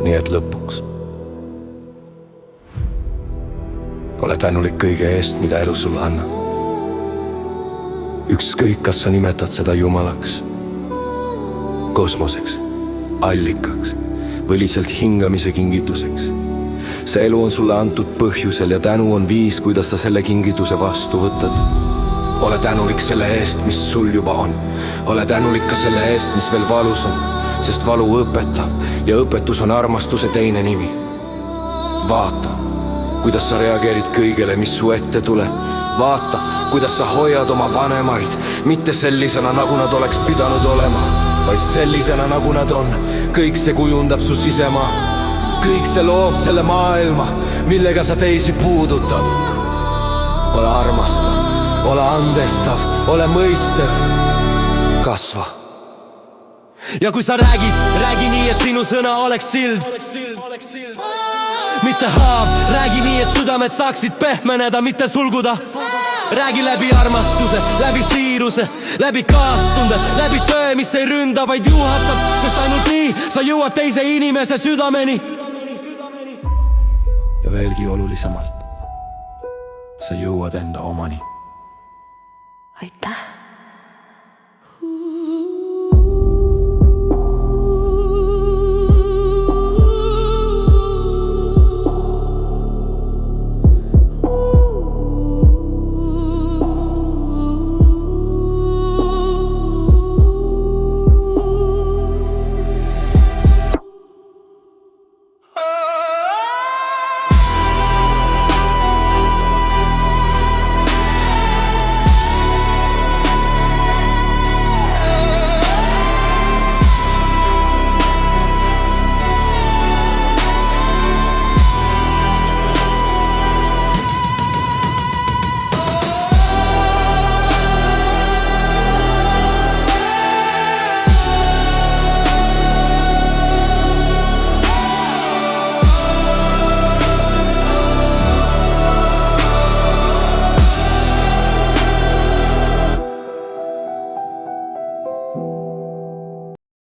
nii et lõpuks ole tänulik kõige eest, mida elu sulle annab. Ükskõik, kas sa nimetad seda jumalaks, kosmoseks, allikaks või lihtsalt hingamise kingituseks. See elu on sulle antud põhjusel ja tänu on viis, kuidas sa selle kingituse vastu võtad. Ole tänulik selle eest, mis sul juba on. Ole tänulik ka selle eest, mis veel valus on, sest valu õpetab ja õpetus on armastuse teine nimi. Vaata, kuidas sa reageerid kõigele, mis su ette tuleb. Vaata, kuidas sa hoiad oma vanemaid, mitte sellisena, nagu nad oleks pidanud olema, vaid sellisena, nagu nad on. Kõik see kujundab su sisemaad. Kõik see loob selle maailma, millega sa teisi puudutad. Ole armastav, ole andestav, ole mõistev. Kasva. Ja kui sa räägid, räägi nii, et sinu sõna oleks sild. Mitte haav, räägi nii, et südamed saaksid pehmeneda, mitte sulguda. Räägi läbi armastuse, läbi siiruse, läbi kaastunde, läbi töö, mis ei ründa, vaid juhatab, sest ainult nii sa jõuad teise inimese südameni. Ja veelgi olulisemalt, sa jõuad enda omani. Aitäh!